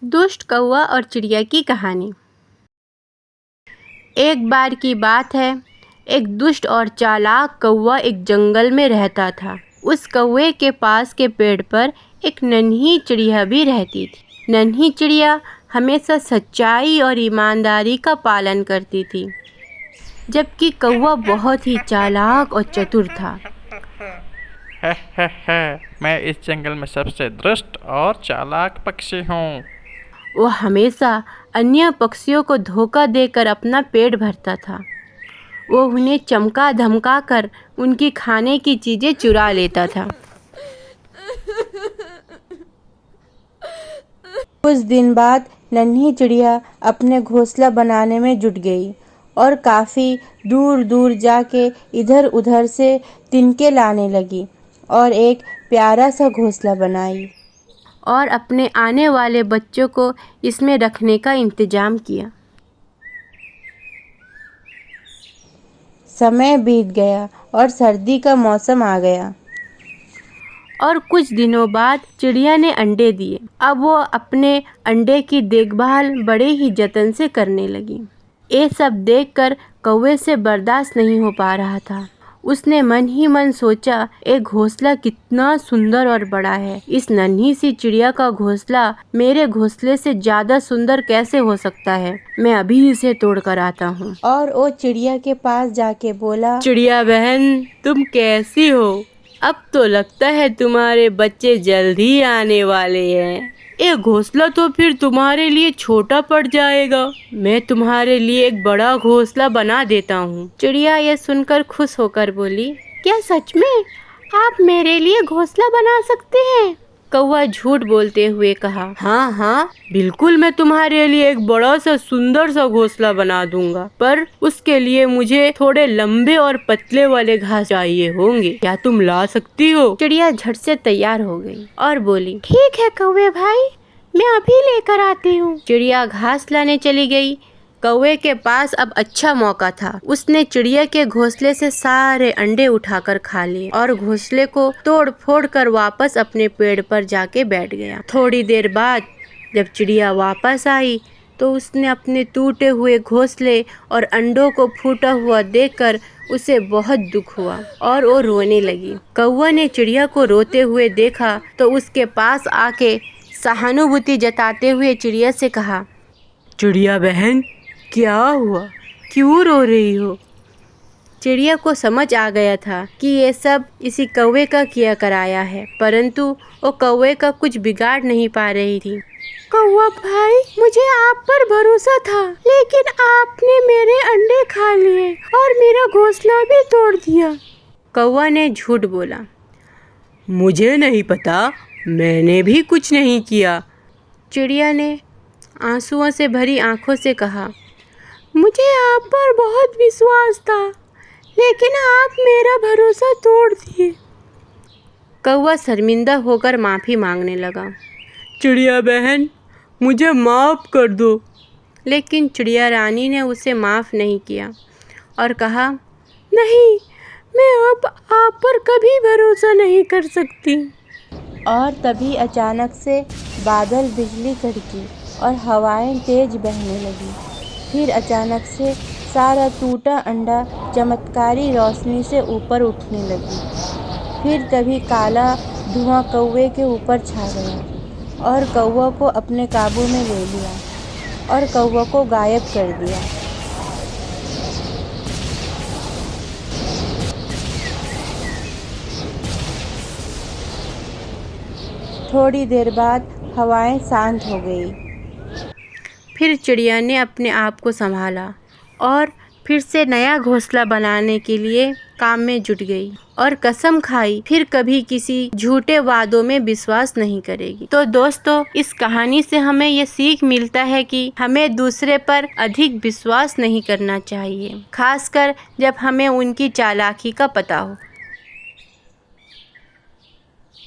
दुष्ट कौवा और चिड़िया की कहानी। एक बार की बात है, एक दुष्ट और चालाक कौवा एक जंगल में रहता था। उस कौवे के पास के पेड़ पर एक नन्ही चिड़िया भी रहती थी। नन्ही चिड़िया हमेशा सच्चाई और ईमानदारी का पालन करती थी, जबकि कौवा बहुत ही चालाक और चतुर था। मैं इस जंगल में सबसे दुष्ट और चालाक पक्षी हूँ। वो हमेशा अन्य पक्षियों को धोखा देकर अपना पेट भरता था। वो उन्हें चमका धमका कर उनकी खाने की चीज़ें चुरा लेता था। कुछ दिन बाद नन्ही चिड़िया अपने घोंसला बनाने में जुट गई और काफ़ी दूर दूर जाके इधर उधर से तिनके लाने लगी और एक प्यारा सा घोंसला बनाई और अपने आने वाले बच्चों को इसमें रखने का इंतजाम किया। समय बीत गया और सर्दी का मौसम आ गया और कुछ दिनों बाद चिड़िया ने अंडे दिए। अब वो अपने अंडे की देखभाल बड़े ही जतन से करने लगी। ये सब देखकर कौवे से बर्दाश्त नहीं हो पा रहा था। उसने मन ही मन सोचा, एक घोंसला कितना सुंदर और बड़ा है। इस नन्ही सी चिड़िया का घोंसला मेरे घोंसले से ज्यादा सुंदर कैसे हो सकता है। मैं अभी इसे तोड़ कर आता हूँ। और वो चिड़िया के पास जाके बोला, चिड़िया बहन, तुम कैसी हो? अब तो लगता है तुम्हारे बच्चे जल्द ही आने वाले हैं। ये घोंसला तो फिर तुम्हारे लिए छोटा पड़ जाएगा। मैं तुम्हारे लिए एक बड़ा घोंसला बना देता हूँ। चिड़िया ये सुनकर खुश होकर बोली, क्या सच में आप मेरे लिए घोंसला बना सकते हैं? कौवा झूठ बोलते हुए कहा, हाँ हाँ बिल्कुल, मैं तुम्हारे लिए एक बड़ा सा सुंदर सा घोंसला बना दूंगा, पर उसके लिए मुझे थोड़े लंबे और पतले वाले घास चाहिए होंगे। क्या तुम ला सकती हो? चिड़िया झट से तैयार हो गई और बोली, ठीक है कौवे भाई, मैं अभी लेकर आती हूँ। चिड़िया घास लाने चली गई। कौवे के पास अब अच्छा मौका था। उसने चिड़िया के घोंसले से सारे अंडे उठाकर खा लिए और घोंसले को तोड़ फोड़ कर वापस अपने पेड़ पर जाके बैठ गया। थोड़ी देर बाद जब चिड़िया वापस आई तो उसने अपने टूटे हुए घोंसले और अंडों को फूटा हुआ देखकर उसे बहुत दुख हुआ और वो रोने लगी। कौवा ने चिड़िया को रोते हुए देखा तो उसके पास आके सहानुभूति जताते हुए चिड़िया से कहा, चिड़िया बहन, क्या हुआ? क्यों रो रही हो? चिड़िया को समझ आ गया था कि ये सब इसी कौवे का किया कराया है, परंतु वो कौवे का कुछ बिगाड़ नहीं पा रही थी। कौवा भाई, मुझे आप पर भरोसा था, लेकिन आपने मेरे अंडे खा लिए और मेरा घोंसला भी तोड़ दिया। कौवा ने झूठ बोला, मुझे नहीं पता, मैंने भी कुछ नहीं किया। चिड़िया ने आंसुओं से भरी आंखों से कहा, मुझे आप पर बहुत विश्वास था, लेकिन आप मेरा भरोसा तोड़ दिए। कौवा शर्मिंदा होकर माफ़ी मांगने लगा, चिड़िया बहन, मुझे माफ़ कर दो। लेकिन चिड़िया रानी ने उसे माफ़ नहीं किया और कहा, नहीं, मैं अब आप पर कभी भरोसा नहीं कर सकती। और तभी अचानक से बादल, बिजली कड़की और हवाएं तेज बहने लगी। फिर अचानक से सारा टूटा अंडा चमत्कारी रोशनी से ऊपर उठने लगी। फिर तभी काला धुआं कौवे के ऊपर छा गया और कौवा को अपने काबू में ले लिया और कौवा को गायब कर दिया। थोड़ी देर बाद हवाएं शांत हो गई। फिर चिड़िया ने अपने आप को संभाला और फिर से नया घोंसला बनाने के लिए काम में जुट गई और कसम खाई फिर कभी किसी झूठे वादों में विश्वास नहीं करेगी। तो दोस्तों, इस कहानी से हमें ये सीख मिलता है कि हमें दूसरे पर अधिक विश्वास नहीं करना चाहिए, खासकर जब हमें उनकी चालाकी का पता हो।